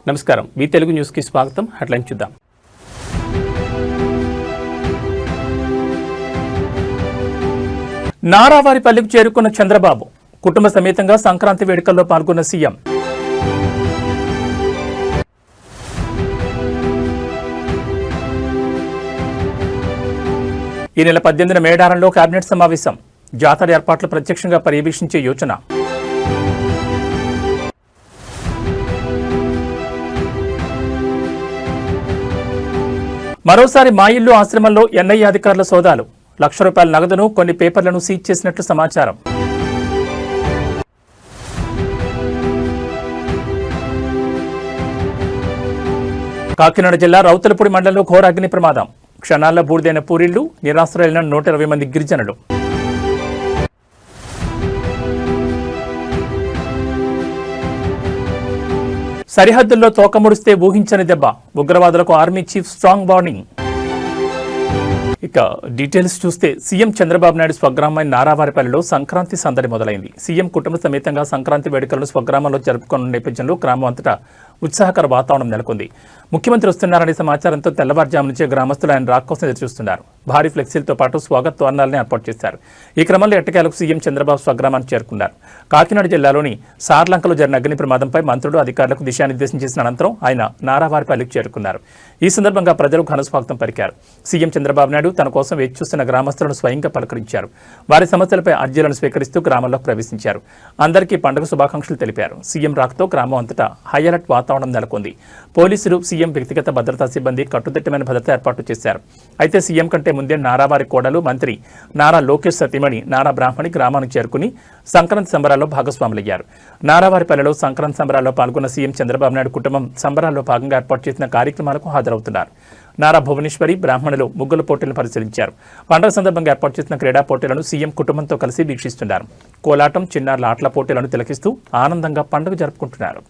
నమస్కారం మీ తెలుగు న్యూస్ కి స్వాగతం. హెడ్లైన్ చూద్దాం. నారావారిపల్లికి చేరుకున్న చంద్రబాబు కుటుంబ సమేతంగా సంక్రాంతి వేడుకల్లో పాల్గొన్న సీఎం. ఈ నెల 18న మేడారంలో కేబినెట్ సమావేశం. జాతర ఏర్పాట్లు ప్రత్యక్షంగా పర్యవేక్షించే యోచన. మరోసారి మా ఇల్లు ఆశ్రమంలో ఎన్ఐఏ అధికారుల సోదాలు. ₹1,00,000 నగదును కొన్ని పేపర్లను సీజ్ చేసినట్లు సమాచారం. కాకినాడ జిల్లా రౌతులపూడి మండలంలో ఘోర అగ్ని ప్రమాదం. క్షణాల్లో బూడిదైన పూరిళ్లు, నిరాశ్రయులైన 120 మంది గిరిజనులు. సరిహద్దుల్లో తోకముడిస్తే ఊహించని దెబ్బ. ఉగ్రవాదులకు ఆర్మీ చీఫ్ స్ట్రాంగ్ వార్నింగ్. ఇక డీటెయిల్స్ చూస్తే సీఎం చంద్రబాబు నాయుడు స్వగ్రామమైన నారావారిపల్లిలో సంక్రాంతి సందడి మొదలైంది. సీఎం కుటుంబ సమేతంగా సంక్రాంతి వేడుకలను స్వగ్రామంలో జరుపుకున్న నేపథ్యంలో గ్రామం అంతటా ఉత్సాహకర వాతావరణం నెలకొంది. ముఖ్యమంత్రి వస్తున్నారనే సమాచారంతో తెల్లవారుజాము నుంచే గ్రామస్తులు ఆయన రాక కోసం ఎదురుచూస్తున్నారు. భారీ ఫ్లెక్సీలతో పాటు స్వాగత తోరణాలను ఏర్పాటు చేశారు. ఈ క్రమంలో ఎట్టకేలకు సీఎం చంద్రబాబు స్వగ్రామానికి చేరుకున్నారు. కాకినాడ జిల్లాలోని సార్లంకలో జరిగిన అగ్ని ప్రమాదంపై మంత్రులు అధికారులకు దిశానిర్దేశం చేసిన అనంతరం ఆయన నారావారిపల్లికి చేరుకున్నారు. ఈ సందర్భంగా ప్రజలు ఘనస్వాగతం పలికారు. సీఎం చంద్రబాబు నాయుడు తన కోసం వేచి చూస్తున్న గ్రామస్తులను స్వయంగా పలకరించారు. వారి సమస్యలపై అర్జీలను స్వీకరిస్తూ గ్రామంలో ప్రవేశించారు. అందరికీ పండుగ శుభాకాంక్షలు తెలిపారు. సీఎం రాకతో గ్రామం అంతటా హై అలర్ట్ వాతావరణం నెలకొంది. పోలీసులు, సీఎం వ్యక్తిగత భద్రతా సిబ్బంది కట్టుదిట్టమైన భద్రతా ఏర్పాట్లు చేశారు. అయితే సీఎం కంటే ముందే నారావారి కోడలు మంత్రి నారా లోకేష్ సతీమణి నారా బ్రాహ్మణి గ్రామానికి చేరుకుని సంక్రాంతి సంబరాల్లో భాగస్వాములయ్యారు. నారావారిపల్లెలో సంక్రాంతి సంబరాల్లో పాల్గొన్న సీఎం చంద్రబాబు నాయుడు కుటుంబం సంబరాల్లో భాగంగా ఏర్పాటు చేసిన కార్యక్రమాలకు హాజరవుతున్నారు. నారా భువనేశ్వరి బ్రాహ్మణులు ముగ్గుల పోటీలను పరిశీలించారు. పండుగ సందర్భంగా ఏర్పాటు చేసిన క్రీడా పోటీలను సీఎం కుటుంబంతో కలిసి వీక్షిస్తున్నారు. కోలాటం, చిన్నారుల ఆటల పోటీలను తిలకిస్తూ ఆనందంగా పండుగ జరుపుకుంటున్నారు.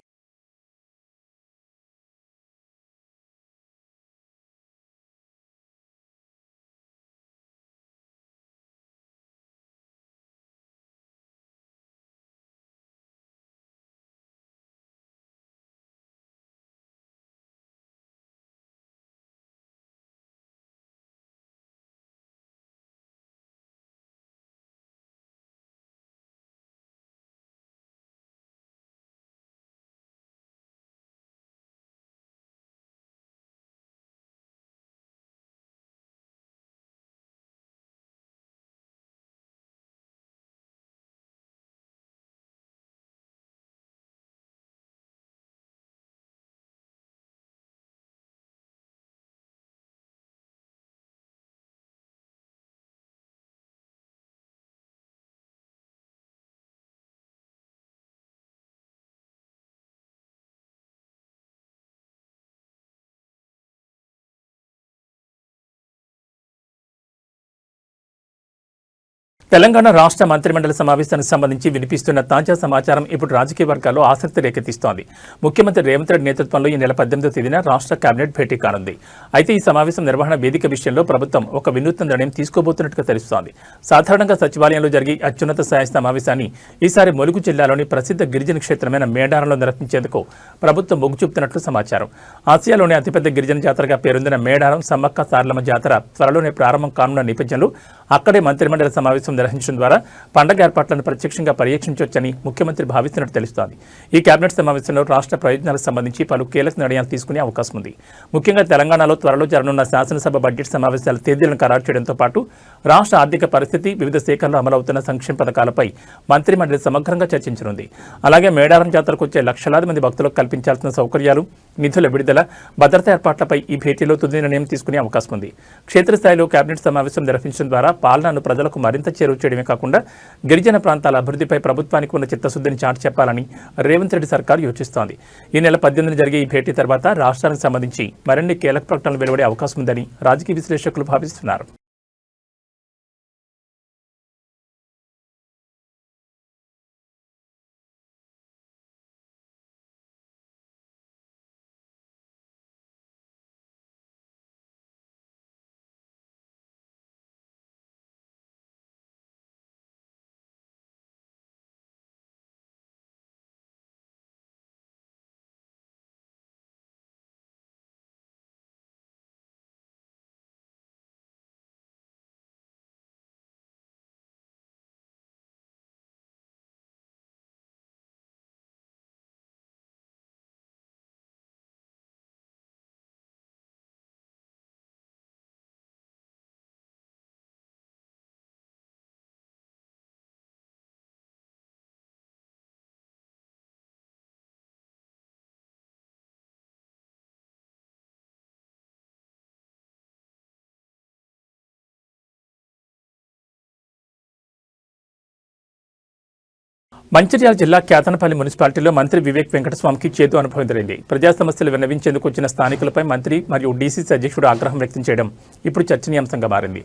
తెలంగాణ రాష్ట్ర మంత్రిమండలి సమావేశానికి సంబంధించి వినిపిస్తున్న తాజా సమాచారం ఇప్పుడు రాజకీయ వర్గాల్లో ఆసక్తి రేకెత్తిస్తోంది. ముఖ్యమంత్రి రేవంత్ రెడ్డి నేతృత్వంలో ఈ నెల 18వ తేదీన రాష్ట్ర కేబినెట్ భేటీ కానుంది. అయితే ఈ సమావేశం నిర్వహణ వేదిక విషయంలో ప్రభుత్వం ఒక వినూత్న నిర్ణయం తీసుకోబోతున్నట్టుగా తెలుస్తోంది. సాధారణంగా సచివాలయంలో జరిగే అత్యున్నత స్థాయి సమావేశాన్ని ఈసారి ములుగు జిల్లాలోని ప్రసిద్ధ గిరిజన క్షేత్రమైన మేడారంలో నిర్వహించేందుకు ప్రభుత్వం మొగ్గు చూపుతున్నట్లు సమాచారం. ఆసియాలోని అతిపెద్ద గిరిజన జాతరగా పేరొందిన మేడారం సమ్మక్క సారలమ్మ జాతర త్వరలోనే ప్రారంభం కానున్న నేపథ్యంలో అక్కడే మంత్రిమండలి సమావేశం నిర్వహించడం ద్వారా పండగ ఏర్పాట్లను ప్రత్యక్షంగా పర్యవేక్షించవచ్చని ముఖ్యమంత్రి భావిస్తున్నట్టు తెలుస్తోంది. ఈ కేబినెట్ సమావేశంలో రాష్ట్ర ప్రయోజనాలకు సంబంధించి పలు కీలక నిర్ణయాలు తీసుకునే అవకాశం ఉంది. ముఖ్యంగా తెలంగాణలో త్వరలో జరగనున్న శాసనసభ బడ్జెట్ సమావేశాల తేదీలను ఖరారు చేయడంతో పాటు రాష్ట్ర ఆర్థిక పరిస్థితి, వివిధ శాఖల్లో అమలవుతున్న సంక్షేమ పథకాలపై మంత్రిమండలి సమగ్రంగా చర్చించనుంది. అలాగే మేడారం జాతరకు వచ్చే లక్షలాది మంది భక్తులకు కల్పించాల్సిన సౌకర్యాలు, నిధుల విడుదల, భద్రతా ఏర్పాట్లపై ఈ భేటీలో తుది నిర్ణయం తీసుకునే అవకాశం ఉంది. క్షేత్రస్థాయిలో కేబినెట్ సమావేశం నిర్వహించడం ద్వారా పాలనను ప్రజలకు మరింత చేరువ చేయడమే కాకుండా గిరిజన ప్రాంతాల అభివృద్ధిపై ప్రభుత్వానికి ఉన్న చిత్తశుద్ధిని చాటి చెప్పాలని రేవంత్ రెడ్డి సర్కారు యోచిస్తోంది. ఈ నెల 18న జరిగే ఈ భేటీ తర్వాత రాష్ట్రానికి సంబంధించి మరిన్ని కీలక ప్రకటనలు వెలువడే అవకాశం ఉందని రాజకీయ విశ్లేషకులు భావిస్తున్నారు. మంచిర్యాల జిల్లా కేతనపల్లి మున్సిపాలిటీలో మంత్రి వివేక్ వెంకటస్వామికి చేదు అనుభవం ఎదురైంది. ప్రజా సమస్యలు విన్నవించేందుకు వచ్చిన స్థానికులపై మంత్రి మరియు డీసీసీ అధ్యక్షుడు ఆగ్రహం వ్యక్తం చేయడం ఇప్పుడు చర్చనీయాంశంగా మారింది.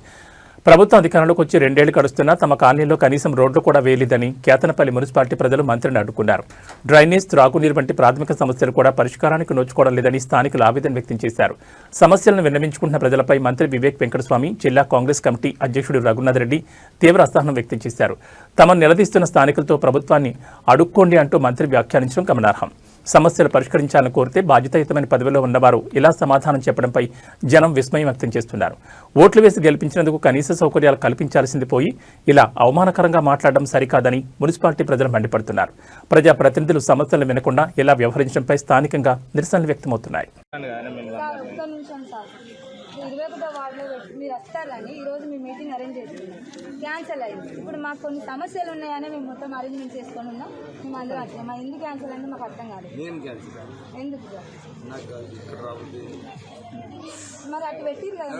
ప్రభుత్వం అధికారంలోకి వచ్చి 2 ఏళ్లు గడుస్తున్నా తమ కాలనీలో కనీసం రోడ్లు కూడా వేయలేదని కేతనపల్లి మున్సిపాలిటీ ప్రజలు మంత్రిని అడ్డుకున్నారు. డ్రైనేజ్, త్రాగునీరు వంటి ప్రాథమిక సమస్యలు కూడా పరిష్కారానికి నోచుకోవడం లేదని స్థానికులు ఆవేదన వ్యక్తం చేశారు. సమస్యలను విన్నవించుకుంటున్న ప్రజలపై మంత్రి వివేక్ వెంకటస్వామి, జిల్లా కాంగ్రెస్ కమిటీ అధ్యక్షుడు రఘునాథ్ రెడ్డి తీవ్ర అసహనం వ్యక్తం చేశారు. తమను నిలదీస్తున్న స్థానికులతో ప్రభుత్వాన్ని అడుక్కోండి అంటూ మంత్రి వ్యాఖ్యానించడం గమనార్హం. సమస్యలు పరిష్కరించాలని కోరితే బాధ్యతాయుతమైన పదవిలో ఉన్నవారు ఇలా సమాధానం చెప్పడంపై జనం విస్మయం వ్యక్తం చేస్తున్నారు. ఓట్లు వేసి గెలిపించినందుకు కనీస సౌకర్యాలు కల్పించాల్సింది పోయి ఇలా అవమానకరంగా మాట్లాడడం సరికాదని మున్సిపాలిటీ ప్రజలు మండిపడుతున్నారు. ప్రజాప్రతినిధులు సమస్యలు వినకుండా ఇలా వ్యవహరించడంపై స్థానికంగా నిరసనలు వ్యక్తమవుతున్నాయి. 21వ వార్డులో మీరు వస్తారని ఈరోజు మీ మీటింగ్ అరేంజ్ చేసుకున్నాం, క్యాన్సిల్ అయింది. ఇప్పుడు మాకు కొన్ని సమస్యలు ఉన్నాయని మేము మొత్తం అరేంజ్మెంట్ చేసుకొని ఉన్నాం. మేము అందరూ వచ్చాం. మా ఎందుకు క్యాన్సిల్ అయింది మాకు అర్థం కాదు. ఎందుకు మరి అటు పెట్టిరు కదా,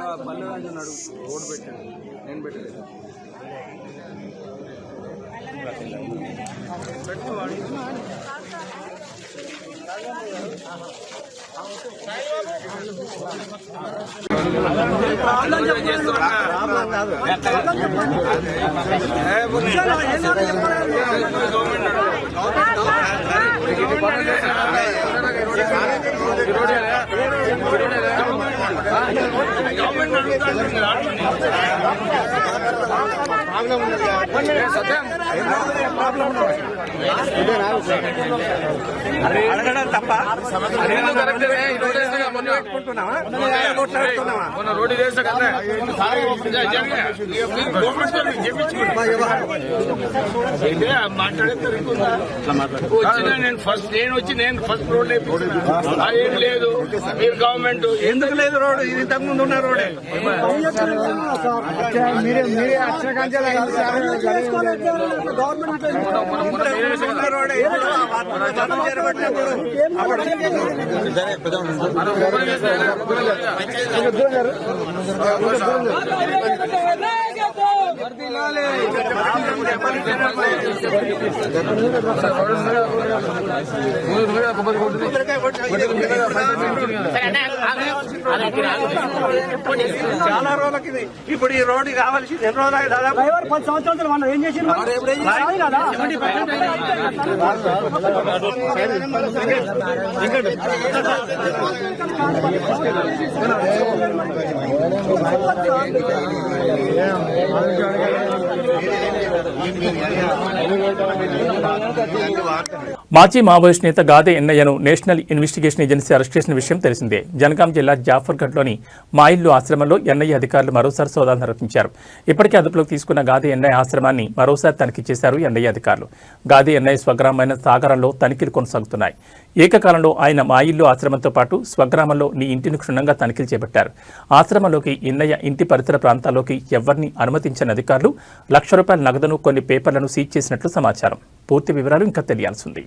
అడగడం తప్ప రోడ్డు చేస్తా కదా నేను ఫస్ట్ రోడ్ ఏం లేదు. మీరు గవర్నమెంట్ ఎందుకు లేదు రోడ్డు? ఇది ఇంతకు ముందు ఉన్న రోడ్డే. చాలా రోజులకి ఇప్పుడు ఈ రోడ్డు కావాల్సింది ఎన్ని రోజులు దాదాపు 10 సంవత్సరాలు మనం ఏం చేసి మాజీ మావోయిస్ట్ నేత గాదే ఎన్నయ్యను నేషనల్ ఇన్వెస్టిగేషన్ ఏజెన్సీ అరెస్ట్ చేసిన విషయం తెలిసిందే. జనగాం జిల్లా జాఫర్గఢ్లోని మా ఇల్లు ఆశ్రమంలో ఎన్నయ్య అధికారులు మరోసారి సోదాలు నిర్వహించారు. ఇప్పటికే అదుపులోకి తీసుకున్న గాదే ఎన్నయ్య ఆశ్రమాన్ని మరోసారి తనిఖీ చేశారు ఎన్నయ్య అధికారులు. గాదే ఎన్నయ్య స్వగ్రామైన సాగరంలో తనిఖీలు కొనసాగుతున్నాయి. ఏకకాలంలో ఆయన మా ఇల్లు ఆశ్రమంతో పాటు స్వగ్రామంలో నీ ఇంటిని క్షుణ్ణంగా తనిఖీలు చేపట్టారు. ఆశ్రమంలోకి ఎన్నయ్య ఇంటి పరిసర ప్రాంతాల్లోకి ఎవరిని అనుమతించని అధికారులు ₹1,00,000 నగదును, కొన్ని పేపర్లను సీజ్ చేసినట్లు సమాచారం. పూర్తి వివరాలు ఇంకా తెలియాల్సి ఉంది.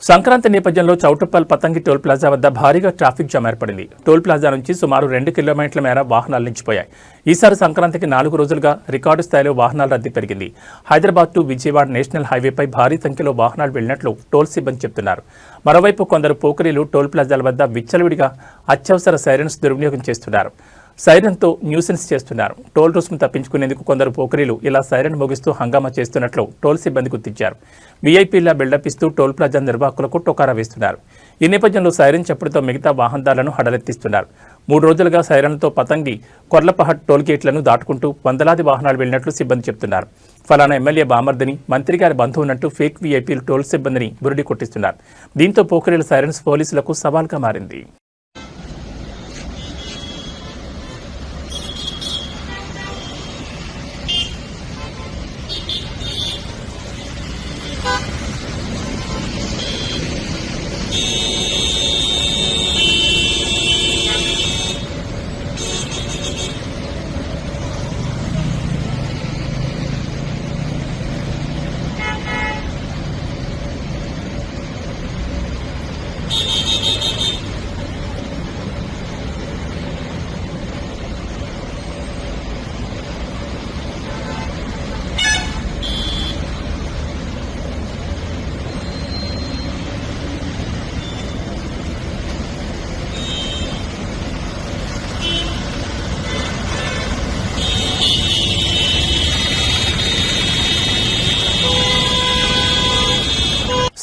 సంక్రాంతి నేపథ్యంలో చౌటుప్పల్ పతంగి టోల్ ప్లాజా వద్ద భారీగా ట్రాఫిక్ జామ్ ఏర్పడింది. టోల్ ప్లాజా నుంచి సుమారు 2 కిలోమీటర్ల మేర వాహనాలు నిలిచిపోయాయి. ఈసారి సంక్రాంతికి 4 రోజులుగా రికార్డు స్థాయిలో వాహనాల రద్దీ పెరిగింది. హైదరాబాద్ టు విజయవాడ నేషనల్ హైవేపై భారీ సంఖ్యలో వాహనాలు వెళ్లినట్లు టోల్ సిబ్బంది చెబుతున్నారు. మరోవైపు కొందరు పోకరీలు టోల్ ప్లాజాల వద్ద విచ్చలవిడిగా అత్యవసర సైరన్స్ దుర్వినియోగం చేస్తున్నారు. సైరన్తో న్యూసెన్స్ చేస్తున్నారు. టోల్ రుసుము తప్పించుకునేందుకు కొందరు పోకరీలు ఇలా సైరన్ మోగిస్తూ హంగామా చేస్తున్నట్లు టోల్ సిబ్బంది గుర్తించారు. వీఐపీలా బిల్డప్ ఇస్తూ టోల్ ప్లాజా నిర్వాహకులకు టొకారా వేస్తున్నారు. ఈ నేపథ్యంలో సైరన్ చప్పుడుతో మిగతా వాహనదారులను హడలెత్తిస్తున్నారు. 3 రోజులుగా సైరన్లతో పతంగి కొర్లపహట్ టోల్ గేట్లను దాటుకుంటూ వందలాది వాహనాలు వెళ్లినట్లు సిబ్బంది చెబుతున్నారు. ఫలానా ఎమ్మెల్యే బామర్దిని, మంత్రి గారి బంధువున్నట్టు ఫేక్ వీఐపీలు టోల్ సిబ్బందిని బురిడి కొట్టిస్తున్నారు. దీంతో పోకరీల సైరన్స్ పోలీసులకు సవాల్గా మారింది.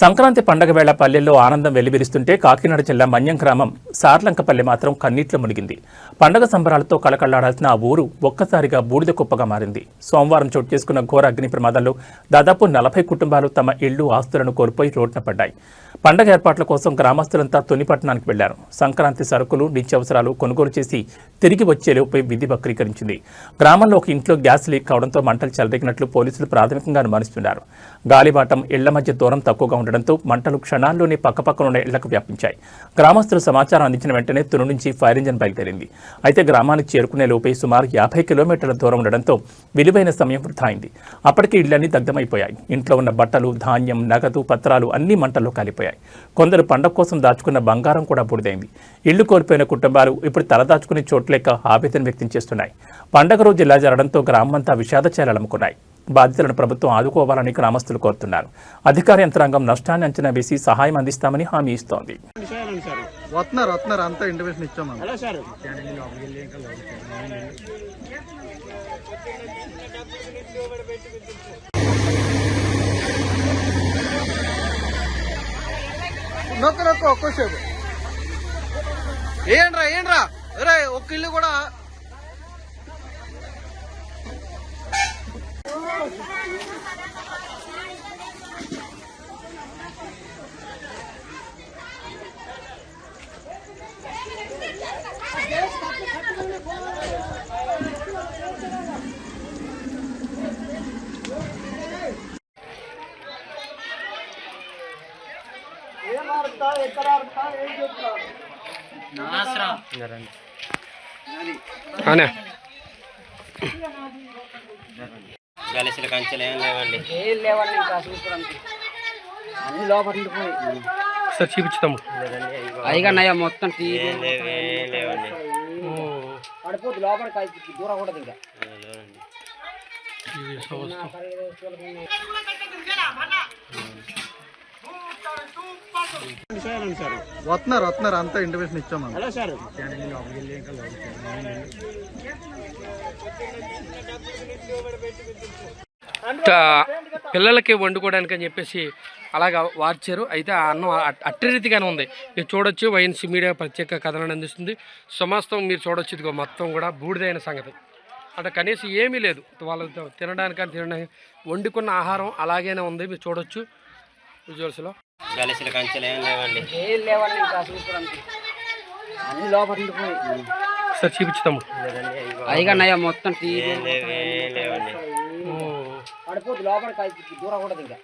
సంక్రాంతి పండగ వేళ పల్లెల్లో ఆనందం వెల్లివిరుస్తుంటే కాకినాడ జిల్లా మన్యం గ్రామం సార్లంకపల్లె మాత్రం కన్నీట్లో మునిగింది. పండగ సంబరాలతో కళకళ్లాడాల్సిన ఆ ఊరు ఒక్కసారిగా బూడిద కుప్పగా మారింది. సోమవారం చోటు చేసుకున్న ఘోర అగ్ని ప్రమాదాల్లో దాదాపు 40 కుటుంబాలు తమ ఇళ్లు, ఆస్తులను కోల్పోయి రోడ్డున పడ్డాయి. పండగ ఏర్పాట్ల కోసం గ్రామస్తులంతా తునిపట్టణానికి వెళ్లారు. సంక్రాంతి సరుకులు, నిత్యావసరాలు కొనుగోలు చేసి తిరిగి వచ్చేలోపై విధి వక్రీకరించింది. గ్రామంలో ఒక ఇంట్లో గ్యాస్ లీక్ కావడంతో మంటలు చెలరేగినట్లు పోలీసులు ప్రాథమికంగా అనుమానిస్తున్నారు. గాలివాటం, ఇళ్ల మధ్య దూరం తక్కువగా ఉండడంతో మంటలు క్షణాల్లోనే పక్కపక్కనున్న ఇళ్లకు వ్యాపించాయి. గ్రామస్తులు సమాచారం అందించిన వెంటనే తుని నుంచి ఫైర్ ఇంజిన్ బయలుదేరింది. అయితే గ్రామానికి చేరుకునే లోపే సుమారు 50 కిలోమీటర్ల దూరం ఉండడంతో విలువైన సమయం వృధా అయింది. అప్పటికే ఇళ్లన్నీ దగ్ధమైపోయాయి. ఇంట్లో ఉన్న బట్టలు, ధాన్యం, నగదు, పత్రాలు అన్ని మంటల్లో కాలిపోయాయి. కొందరు పండగ కోసం దాచుకున్న బంగారం కూడా బూడిదైంది. ఇళ్లు కోల్పోయిన కుటుంబాలు ఇప్పుడు తలదాచుకునే చోట్లేక ఆవేదన వ్యక్తం చేస్తున్నాయి. పండగ రోజు ఇలా జరగడంతో గ్రామంతా విషాదచారాలమ్ముకున్నాయి. బాధితులను ప్రభుత్వం ఆదుకోవాలని గ్రామస్తులు కోరుతున్నారు. అధికార యంత్రాంగం నష్టాన్ని అంచనా వేసి సహాయం అందిస్తామని హామీ ఇస్తోంది. ఒక్కోసేపు ఏంట్రా అరే ఒక్క ఇల్లు కూడా గలసీల కంచెలు ఏం లేవండి. ఇంకా చూసుకోవడానికి అన్ని లోపల సార్ చూపించుతాము అయిగా మొత్తం టీవీ లేవండి. పడిపోద్దు లోపలికి దూరం కూడా ఇంకా వస్తున్నారు అంతా ఇంటిమేషన్ ఇచ్చాము. పిల్లలకి వండుకోవడానికి అని చెప్పేసి అలాగా వార్చారు. అయితే ఆ అన్నం అట్టి రీతిగానే ఉంది. మీరు చూడొచ్చు, వైఎన్సీ మీడియా ప్రత్యేక కథనాన్ని అందిస్తుంది. సమస్తం మీరు చూడొచ్చు. ఇదిగో మొత్తం కూడా బూడిదైన సంగతి. అంటే కనీసం ఏమీ లేదు వాళ్ళతో తినడానికి వండుకున్న ఆహారం అలాగేనే ఉంది. మీరు చూడొచ్చు విజువల్స్లో. గలసీల కంచెలు ఏం లేవండి. ఇంకా చూసుకోవడానికి అన్ని లోపల సార్ చూపించుతాము అయిగా మొత్తం టీవీ లేవండి. పడిపోద్దు లోపలికి దూరం కూడా ఇంకా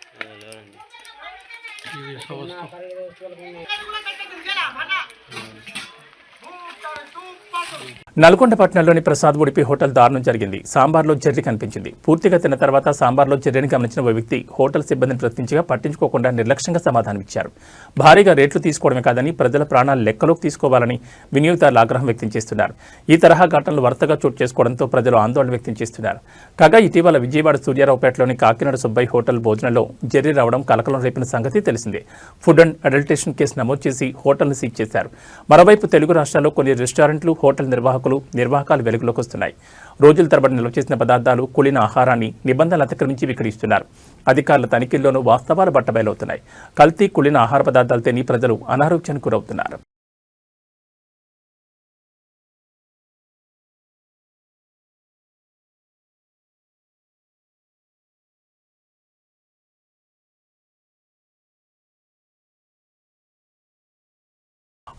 నల్గొండ పట్టణంలోని ప్రసాద్ ఉడిపి హోటల్ దారుణం జరిగింది. సాంబార్లో జెర్రీ కనిపించింది. పూర్తిగా తిన్న తర్వాత సాంబార్లో జెర్రీని గమనించిన ఓ వ్యక్తి హోటల్ సిబ్బందిని ప్రశ్నించగా పట్టించుకోకుండా నిర్లక్ష్యంగా సమాధానమిచ్చారు. భారీగా రేట్లు తీసుకోవడమే కాదని ప్రజల ప్రాణాలు లెక్కలోకి తీసుకోవాలని వినియోగదారులు ఆగ్రహం వ్యక్తం చేస్తున్నారు. ఈ తరహా ఘటనలు వరుసగా చోటు చేసుకోవడంతో ప్రజలు ఆందోళన వ్యక్తం చేస్తున్నారు. కాగా ఇటీవల విజయవాడ సూర్యారావుపేటలోని కాకినాడ సుబ్బయ్య హోటల్ భోజనంలో జెర్రీ రావడం కలకలం రేపిన సంగతి తెలిసిందే. ఫుడ్ అండ్ అడల్టేషన్ కేసు నమోదు చేసి హోటల్ను సీజ్ చేశారు. మరోవైపు తెలుగు రాష్ట్రాల్లో కొన్ని రెస్టారెంట్లు, హోటల్ నిర్వాహకాలు వెలుగులోకి వస్తున్నాయి. రోజుల తరబడి నిల్వ చేసిన పదార్థాలు, కూలిన ఆహారాన్ని నిబంధనలు అతిక్రమించి విక్రయిస్తున్నారు. అధికారుల తనిఖీల్లోనూ వాస్తవాలు బట్టబయలవుతున్నాయి. కల్తీ, కూలిన ఆహార పదార్థాలు తిని ప్రజలు అనారోగ్యానికి గురవుతున్నారు.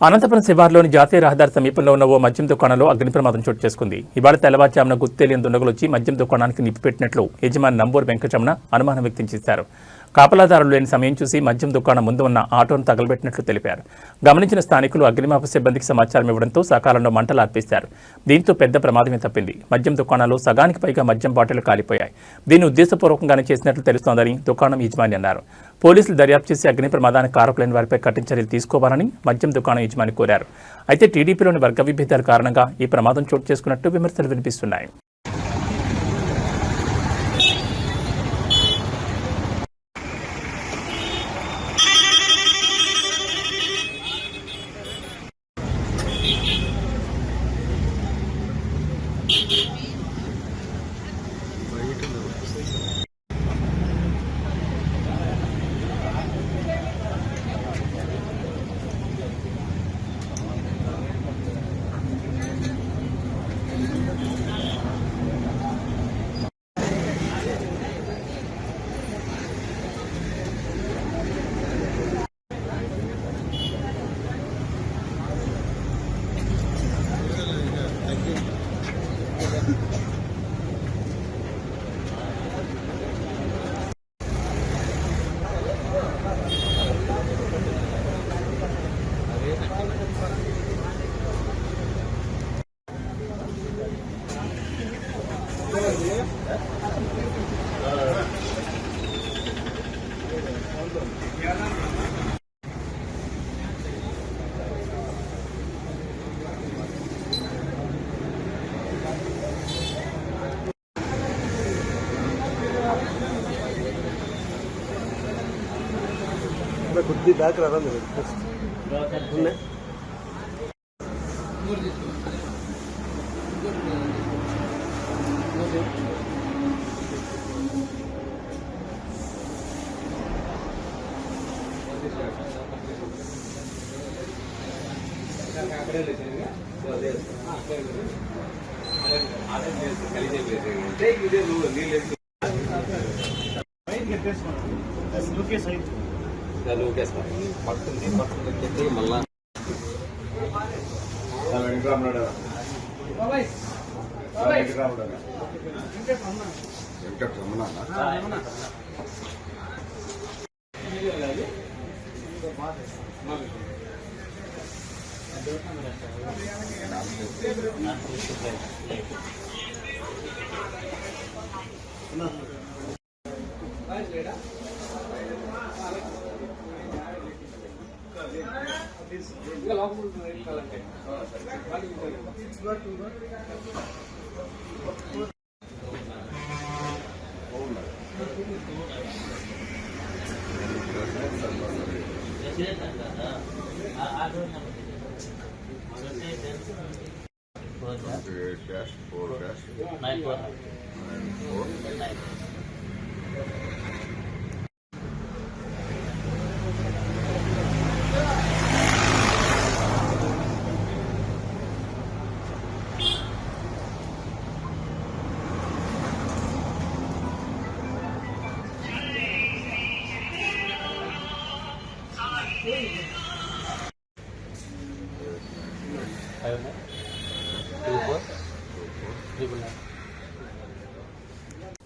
అనంతపురం శివార్లోని జాతీయ రహదారి సమీపంలో ఉన్న ఓ మద్యం దుకాణంలో అగ్ని ప్రమాదం చోటు చేసుకుంది. ఇవాళ తెల్లవారుజామున గుర్తు తెలియని దుండగులు వచ్చి మద్యం దుకాణానికి నిప్పిపెట్టినట్లు యజమాని నంబూరు వెంకటరమణ అనుమానం వ్యక్తం చేశారు. కాపలాదారులు లేని సమయం చూసి మద్యం దుకాణం ముందు ఉన్న ఆటోను తగలబెట్టినట్లు తెలిపారు. గమనించిన స్థానికులు అగ్నిమాపక సిబ్బందికి సమాచారం ఇవ్వడంతో సకాలంలో మంటలు ఆర్పేశారు. దీంతో పెద్ద ప్రమాదమే తప్పింది. మద్యం దుకాణాల్లో సగానికి పైగా మద్యం బాటిళ్లు కాలిపోయాయి. దీన్ని ఉద్దేశపూర్వకంగానే చేసినట్లు తెలుస్తోందని దుకాణం యజమాని అన్నారు. పోలీసులు దర్యాప్తు చేసి అగ్ని ప్రమాదానికి కారకులైన వారిపై కఠిన చర్యలు తీసుకోవాలని మద్యం దుకాణం యజమాని కోరారు. అయితే టీడీపీలోని వర్గ విభేదాల కారణంగా ఈ ప్రమాదం చోటు చేసుకున్నట్టు విమర్శలు వినిపిస్తున్నాయి. కొద్ది బ్యాక్ రాదా ఉన్నాయి.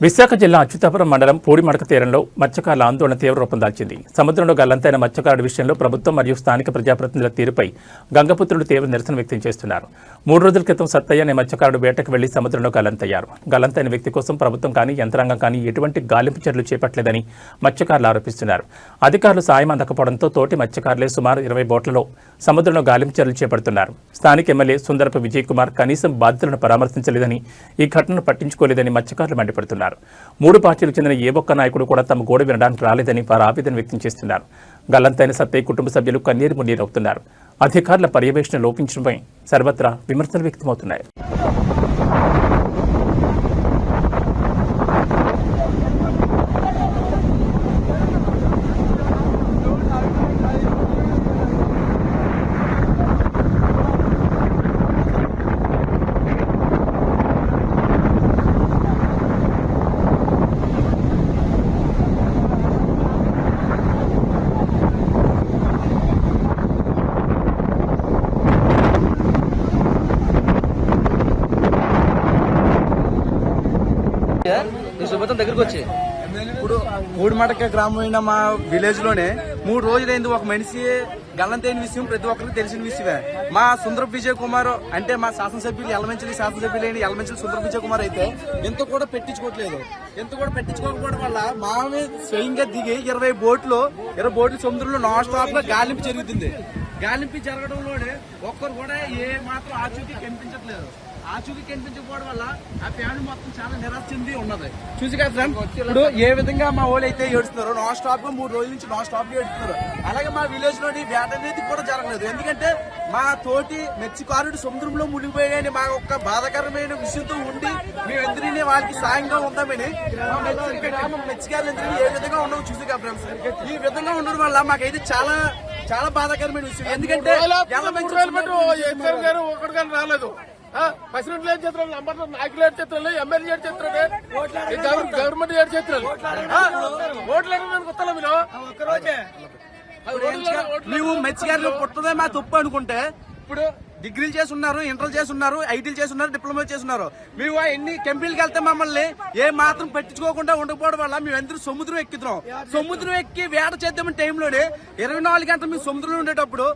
విశాఖ జిల్లా అచ్యుతాపురం మండలం పూడిమడక తీరంలో మత్స్యకారుల ఆందోళన తీవ్ర రూపం దాల్చింది. సముద్రంలో గల్లంతైన మత్స్యకారుల విషయంలో ప్రభుత్వం మరియు స్థానిక ప్రజాప్రతినిధుల తీరుపై గంగపుత్రులు తీవ్ర నిరసన వ్యక్తం చేస్తున్నారు. 3 రోజుల క్రితం సత్తయ్య అనే మత్స్యకారుడు వేటకు వెళ్లి సముద్రంలో గల్లంతయ్యారు. గల్లంతైన వ్యక్తి కోసం ప్రభుత్వం కానీ యంత్రాంగం కానీ ఎటువంటి గాలింపు చర్యలు చేపట్టలేదని మత్స్యకారులు ఆరోపిస్తున్నారు. అధికారులు సాయం అందకపోవడంతో తోటి మత్స్యకారులే సుమారు 20 బోట్లలో సముద్రంలో గాలింపు చర్యలు చేపడుతున్నారు. స్థానిక ఎమ్మెల్యే సుందరపు విజయ్ కుమార్ కనీసం బాధితులను పరామర్శించలేదని, ఈ ఘటనను పట్టించుకోలేదని మత్స్యకారులు మండిపడుతున్నారు. 3 పార్టీలకు చెందిన ఏ ఒక్క నాయకుడు కూడా తమ గోడు వినడానికి రాలేదని వారు ఆవేదన వ్యక్తం చేస్తున్నారు. గల్లంతైన సత్తయ్య కుటుంబ సభ్యులు కన్నీరు మున్నీరవుతున్నారు. అధికారుల పర్యవేక్షణ లోపించడంపై సర్వత్రా విమర్శలు వ్యక్తమవుతున్నాయి. ఈ శుభతం దగ్గరకు వచ్చి ఇప్పుడు పూడిమడక గ్రామమైన మా విలేజ్ లోనే 3 రోజులైంది. ఒక మనిషి గల్లంతైన విషయం ప్రతి ఒక్కరికి తెలిసిన విషయమే. మా సుందర విజయ్ కుమార్ అంటే మా శాసనసభ్యులు శాసనసభ్యులైన యలమంచిలి సుందర విజయ్ కుమార్ అయితే ఎంత కూడా పెట్టించుకోవట్లేదు. ఎంత కూడా పెట్టించుకోకపోవడం వల్ల మామే స్వయంగా దిగి 20 బోట్లు సముద్రంలో నాన్ స్టాప్ గా గాలింపు జరుగుతుంది. గాలింపు జరగడంలోనే ఒక్కరు కూడా ఏ మాత్రం ఆచూకీ కనిపించట్లేదు. ఆచూకీ కనిపించకపోవడం వల్ల ఆ ఫ్యామిలీ మొత్తం చాలా నిరాశ చెంది ఉన్నది. చూసి కదా ఫ్రెండ్, ఇప్పుడు ఏ విధంగా మా వాళ్ళు అయితే ఏడుస్తున్నారు. నాన్ స్టాప్ గా 3 రోజుల నుంచి నాన్ స్టాప్ గా ఏడుస్తున్నారు. అలాగే మా విలేజ్ లోని వేట అనేది కూడా జరగలేదు. ఎందుకంటే మా తోటి మత్స్యకారుడు సముద్రంలో మునిగిపోయాడని మా ఒక్క బాధాకరమైన విషయంతో ఉండి మేమందరినీ వాళ్ళకి సాయంగా ఉందామని మత్స్యకారులందరినీ ఏ విధంగా ఉండవు చూసి కదా ఫ్రెండ్స్. ఈ విధంగా ఉండడం వల్ల మాకైతే చాలా చాలా బాధాకరమైన విషయం. ఎందుకంటే రాలేదు, ప్రెసిడెంట్ ఏం చేస్తారు, నాయకులు ఏడు చేస్తారు, ఎమ్మెల్యే ఏడు చేస్తారు, గవర్నమెంట్ ఏడు చేస్తారు. మేము మత్స్యకారులు పుట్టదే మా తప్పు అనుకుంటే ఇప్పుడు డిగ్రీలు చేస్తున్నారు, ఇంటర్లు చేస్తున్నారు, ఐటీలు చేస్తున్నారు, డిప్లొమా చేస్తున్నారు. మేము ఎన్ని కంపెనీలకు వెళ్తే మమ్మల్ని ఏ మాత్రం పట్టించుకోకుండా ఉండకపోవడం వల్ల మేము అందరూ సముద్రం ఎక్కుతున్నాం. సముద్రం ఎక్కి వేట చేద్దామని టైంలోనే 24 గంటలు మేము సముద్రంలో ఉండేటప్పుడు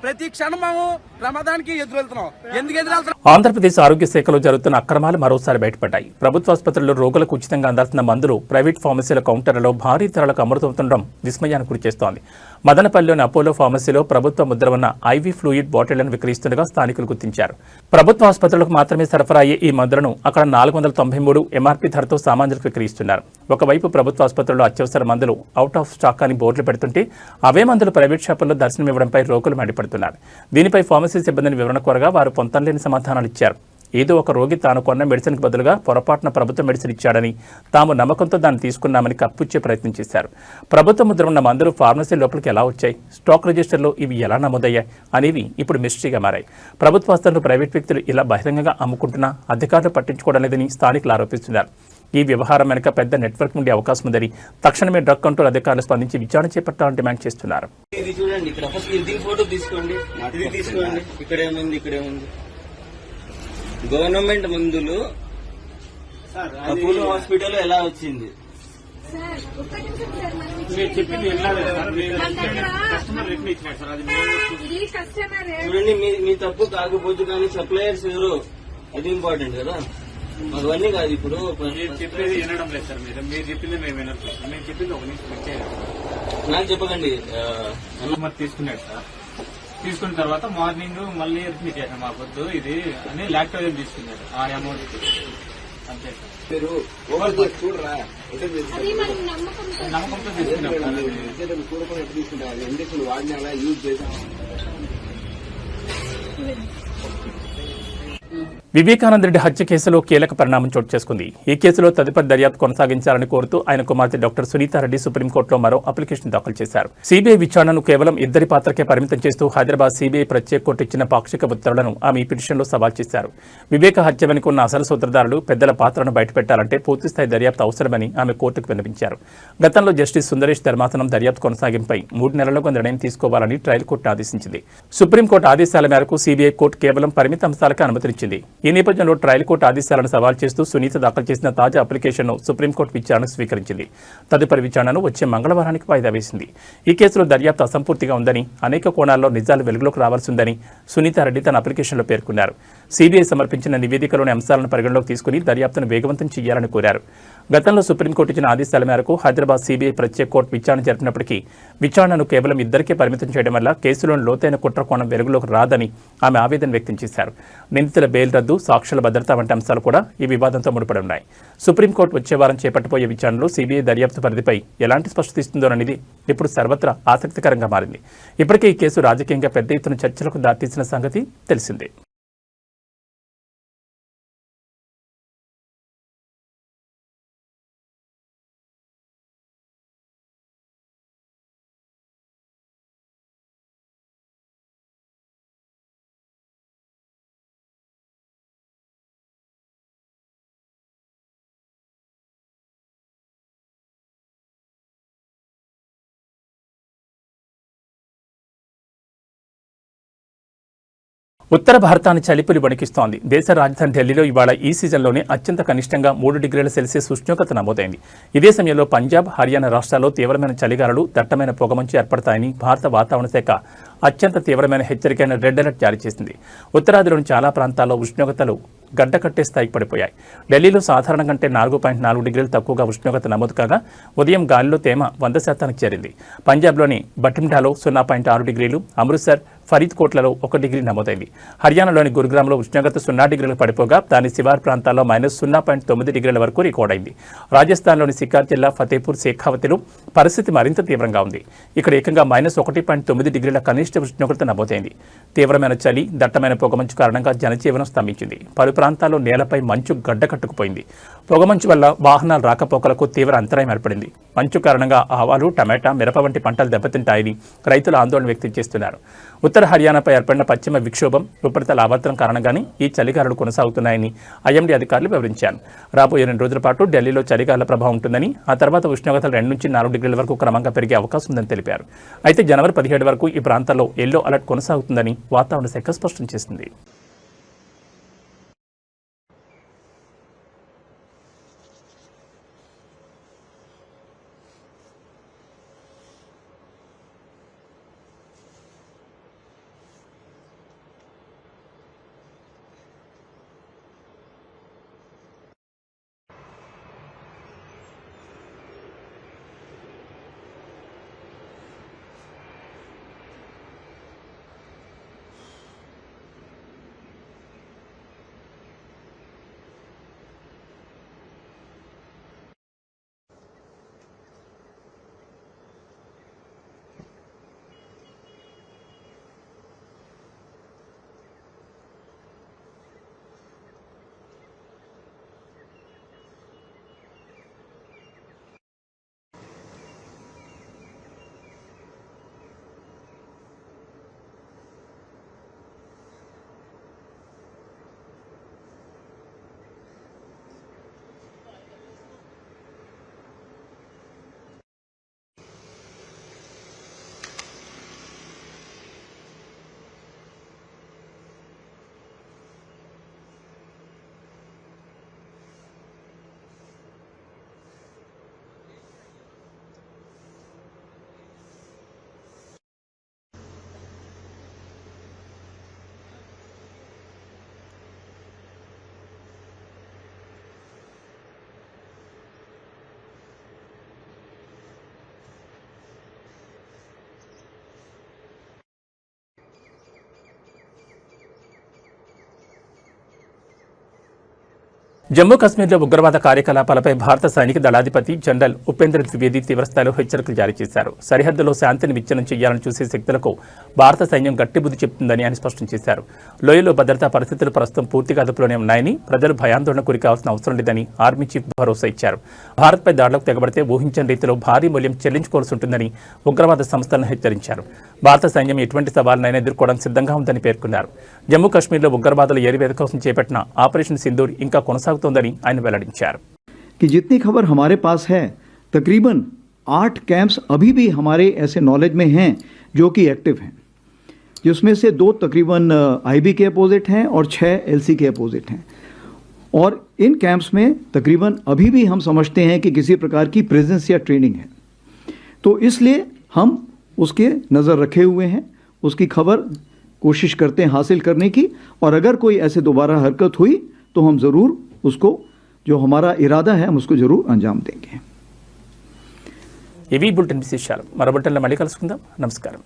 ప్రతి క్షణం మేము ప్రమాదానికి ఎదురెళ్తున్నాం. ఎందుకు ఎదురెళ్తున్నాం? ఆంధ్రప్రదేశ్ ఆరోగ్య శాఖలో జరుగుతున్న అక్రమాలు మరోసారి బయటపడ్డాయి. ప్రభుత్వ ఆసుపత్రుల్లో రోగులకు ఉచితంగా అందాల్సిన మందులు ప్రైవేట్ ఫార్మసీల కౌంటర్లలో భారీ ధరలకు అమృతవుతుండడం విస్మయానికి గురిచేస్తోంది. మదనపల్లిలోని అపోలో ఫార్మసీలో ప్రభుత్వ ముద్ర ఉన్న ఐవీ ఫ్లూయిడ్ బాటిళ్లను విక్రయిస్తుండగా స్థానికులు గుర్తించారు. ప్రభుత్వ ఆసుపత్రులకు మాత్రమే సరఫరా అయ్యే ఈ మందులను అక్కడ 493 ఎంఆర్పీ ధరతో సామాన్యులకు విక్రయిస్తున్నారు. ఒకవైపు ప్రభుత్వ ఆసుపత్రుల్లో అత్యవసర మందులు అవుట్ ఆఫ్ స్టాక్ అని బోర్డులు పెడుతుంటే అవే మందులు ప్రైవేట్ షాపుల్లో దర్శనమివ్వడంపై రోగులు మండిపడుతున్నారు. దీనిపై ఫార్మసీ సిబ్బందిని వివరణ కోరగా వారు పొంతనలేని సమాధానాలు ఇచ్చారు. ఏదో ఒక రోగి తాను కొన్న మెడిసిన్కి బదులుగా పొరపాటున ప్రభుత్వ మెడిసిన్ ఇచ్చాడని, తాము నమ్మకంతో దాన్ని తీసుకున్నామని కప్పిచ్చే ప్రయత్నం చేశారు. ప్రభుత్వ ముద్ర ఉన్న మందులు ఫార్మసీ లోపలికి ఎలా వచ్చాయి, స్టాక్ రిజిస్టర్లో ఇవి ఎలా నమోదయ్యాయి అనేవి ఇప్పుడు మిస్టరీగా మారాయి. ప్రభుత్వ ఆస్తులను ప్రైవేట్ వ్యక్తులు ఇలా బహిరంగంగా అమ్ముకుంటున్నా అధికారులు పట్టించుకోవడం లేదని స్థానికులు ఆరోపిస్తున్నారు. ఈ వ్యవహారం వెనుక పెద్ద నెట్వర్క్ ఉండే అవకాశం ఉందని తక్షణమే డ్రగ్ కంట్రోల్ అధికారులు స్పందించి విచారణ చేపట్టాలని డిమాండ్ చేస్తున్నారు. ఇది చూడండి, ఇక్కడ ఫస్ట్ ఇది ఫోటో తీసుకోండి, ఇది తీసుకోండి, ఇక్కడేముంది గవర్నమెంట్ మందులు అపోలో హాస్పిటల్ ఎలా వచ్చింది? చూడండి, మీ తప్పు కాకపోవచ్చు కానీ సప్లయర్స్ ఎవరు, అది ఇంపార్టెంట్ కదా. మాకు అవన్నీ కాదు. ఇప్పుడు చెప్పేది వినడం లేదు సార్, మీరు చెప్పింది మేము వినడం. మేము చెప్పింది ఒక నిమిషం నాకు చెప్పకండి. తీసుకున్నాడు సార్, తీసుకున్న తర్వాత మార్నింగ్ మళ్ళీ రిపీట్ చేసాం. మా పొద్దు ఇది అని లాక్టోజన్ తీసుకున్నాడు. ఆ అమౌంట్ అంతే మీరు చూడరా నమ్మకంతో తీసుకున్నాం. తీసుకుంటారు ఇంజక్షన్ వాడినా యూజ్ చేసాం. వివేకానంద రెడ్డి హత్య కేసులో కీలక పరిణామం చోటు చేసుకుంది. ఈ కేసులో తదుపరి దర్యాప్తు కొనసాగించాలని కోరుతూ ఆయన కుమార్తె డాక్టర్ సునీతారెడ్డి సుప్రీంకోర్టులో మరో అప్లికేషన్ దాఖలు చేశారు. సీబీఐ విచారణను కేవలం 2 పాత్రకే పరిమితం చేస్తూ హైదరాబాద్ సీబీఐ ప్రత్యేక కోర్టు ఇచ్చిన పాక్షిక ఉత్తర్వులను ఆమె ఈ పిటిషన్లో సవాల్ చేశారు. వివేక హత్య వెనుక ఉన్న అసలు సూత్రధారులు, పెద్దల పాత్రను బయటపెట్టాలంటే పూర్తిస్థాయి దర్యాప్తు అవసరమని ఆమె కోర్టుకు విన్నవించారు. గతంలో జస్టిస్ సుందరేష్ ధర్మాసనం దర్యాప్తు కొనసాగింపై 3 నెలలకు నిర్ణయం తీసుకోవాలని ట్రయల్ కోర్టు ఆదేశించింది. సుప్రీంకోర్టు ఆదేశాల మేరకు సీబీఐ కోర్టు కేవలం పరిమిత అంశాలకే అనుమతినిచ్చింది. ఈ నేపథ్యంలో ట్రయల్ కోర్టు ఆదేశాలను సవాల్ చేస్తూ సునీత దాఖలు చేసిన తాజా అప్లికేషన్ను సుప్రీంకోర్టు విచారణకు స్వీకరించింది. తదుపరి విచారణను వచ్చే మంగళవారానికి వాయిదా వేసింది. ఈ కేసులో దర్యాప్తు అసంపూర్తిగా ఉందని, అనేక కోణాల్లో నిజాలు వెలుగులోకి రావాల్సిందని సునీతారెడ్డి తన అప్లికేషన్లో పేర్కొన్నారు. సిబిఐ సమర్పించిన నివేదికలోని అంశాలను పరిగణలోకి తీసుకుని దర్యాప్తును వేగవంతం చేయాలని కోరారు. గతంలో సుప్రీంకోర్టు ఇచ్చిన ఆదేశాల మేరకు హైదరాబాద్ సిబిఐ ప్రత్యేక కోర్టు విచారణ జరిపినప్పటికీ విచారణను కేవలం ఇద్దరికే పరిమితం చేయడం వల్ల కేసులోని లోతైన కుట్ర కోణం వెలుగులోకి రాదని ఆమె ఆవేదన వ్యక్తం చేశారు. నిందితుల బెయిల్ రద్దు, సాక్ష్యాల భద్రత వంటి అంశాలు కూడా ఈ వివాదంతో ముడిపడి ఉన్నాయి. సుప్రీంకోర్టు వచ్చే వారం చేపట్టబోయే విచారణలో సిబిఐ దర్యాప్తు పరిధిపై ఎలాంటి స్పష్టత ఇస్తుందోననేది ఇప్పుడు సర్వత్రా ఆసక్తికరంగా మారింది. ఇప్పటికే ఈ కేసు రాజకీయంగా పెద్ద ఎత్తున చర్చలకు దారితీసిన సంగతి తెలిసిందే. ఉత్తర భారతాన్ని చలిపులి వణికిస్తోంది. దేశ రాజధాని ఢిల్లీలో ఇవాళ ఈ సీజన్లోనే అత్యంత కనిష్టంగా 3 డిగ్రీల సెల్సియస్ ఉష్ణోగ్రత నమోదైంది. ఇదే సమయంలో పంజాబ్, హర్యానా రాష్ట్రాల్లో తీవ్రమైన చలిగాలులు, దట్టమైన పొగమంచు ఏర్పడతాయని భారత వాతావరణ శాఖ అత్యంత తీవ్రమైన హెచ్చరికైన రెడ్ అలర్ట్ జారీ చేసింది. ఉత్తరాదిలోని చాలా ప్రాంతాల్లో ఉష్ణోగ్రతలు గడ్డకట్టే స్థాయికి పడిపోయాయి. ఢిల్లీలో సాధారణ కంటే 4.4 డిగ్రీలు తక్కువగా ఉష్ణోగ్రత నమోదు కాగా ఉదయం గాలిలో తేమ 100% చేరింది. పంజాబ్లోని బఠిండాలో 0.6 డిగ్రీలు, అమృత్సర్, ఫరీద్కోట్లలో 1 డిగ్రీ నమోదైంది. హర్యానాలోని గురుగ్రామ్లో ఉష్ణోగ్రత 0 డిగ్రీలు పడిపోగా దాని శివారు ప్రాంతాల్లో -0.9 డిగ్రీల వరకు రికార్డైంది. రాజస్థాన్లోని సికార్ జిల్లా ఫతేపూర్ శేఖావతిలో పరిస్థితి మరింత తీవ్రంగా ఉంది. ఇక్కడ ఏకంగా -1.9 డిగ్రీల కనిష్ట ఉష్ణోగ్రత నమోదైంది. తీవ్రమైన చలి, దట్టమైన పొగమంచు కారణంగా జనజీవనం స్తంభించింది. పలు ప్రాంతాల్లో నేలపై మంచు గడ్డకట్టుకుపోయింది. పొగమంచు వల్ల వాహనాల రాకపోకలకు తీవ్ర అంతరాయం ఏర్పడింది. మంచు కారణంగా ఆవాలు, టమాటా, మిరప వంటి పంటలు దెబ్బతింటాయని రైతులు ఆందోళన వ్యక్తం చేస్తున్నారు. ఉత్తర హర్యానాపై ఏర్పడిన పశ్చిమ విక్షోభం, ఉపరితల ఆవర్తనం కారణంగానే ఈ చలిగాలులు కొనసాగుతున్నాయని ఐఎండీ అధికారులు వివరించారు. రాబోయే 2 రోజుల పాటు ఢిల్లీలో చలిగాలుల ప్రభావం ఉంటుందని, ఆ తర్వాత ఉష్ణోగ్రతలు 2 నుంచి 4 డిగ్రీల వరకు క్రమంగా పెరిగే అవకాశం ఉందని తెలిపారు. అయితే జనవరి 17 వరకు ఈ ప్రాంతాల్లో ఎల్లో అలర్ట్ కొనసాగుతుందని వాతావరణ శాఖ స్పష్టం చేసింది. జమ్మూ కాశ్మీర్లో ఉగ్రవాద కార్యకలాపాలపై భారత సైనిక దళాధిపతి జనరల్ ఉపేంద్ర ద్వివేది తీవ్రస్థాయిలో హెచ్చరికలు జారీ చేశారు. సరిహద్దులో శాంతిని విచ్ఛిన్నం చేయాలని చూసే శక్తులకు భారత సైన్యం గట్టి బుద్ధి చెప్తుందని ఆయన స్పష్టం చేశారు. లోయలో భద్రతా పరిస్థితులు ప్రస్తుతం పూర్తిగా అదుపులోనే ఉన్నాయని, ప్రజలు భయాందోళనకు గురికావాల్సిన అవసరం లేదని ఆర్మీ చీఫ్ భరోసా ఇచ్చారు. భారత్పై దాడులకు తెగబడితే ఊహించని రీతిలో భారీ మూల్యం చెల్లించుకోవాల్సి ఉంటుందని ఉగ్రవాద సంస్థలను హెచ్చరించారు. భారత సైన్యం ఎటువంటి సవాళ్లనైనా ఎదుర్కోవడానికి సిద్ధంగా ఉందని పేర్కొన్నారు. జమ్మూ కాశ్మీర్లో ఉగ్రవాదుల ఏరివేత కోసం చేపట్టిన ఆపరేషన్ సింధూర్ ఇంకా కొనసాగుతోందని ఆయన వెల్లడించారు. कि जितनी खबर हमारे पास है तकरीबन 8 कैंप्स अभी भी हमारे ऐसे नॉलेज में हैं जो कि एक्टिव हैं. जिसमें से 2 तकरीबन आईबी के अपोजिट हैं और 6 एलसी के अपोजिट हैं। और इन कैंप्स में तकरीबन अभी भी हम समझते हैं कि किसी प्रकार की प्रेजेंस या ट्रेनिंग है, तो इसलिए हम उसके नज़र रखे हुए हैं, उसकी खबर कोशिश करते हैं हासिल करने की, और अगर कोई ऐसे दोबारा हरकत हुई तो हम ज़रूर उसको, जो हमारा इरादा है, हम उसको ज़रूर अंजाम देंगे। ఇవి బులెటిన్ విశేషాలు. మరో బులెటిన్లో మళ్ళీ కలుసుకుందాం. నమస్కారం.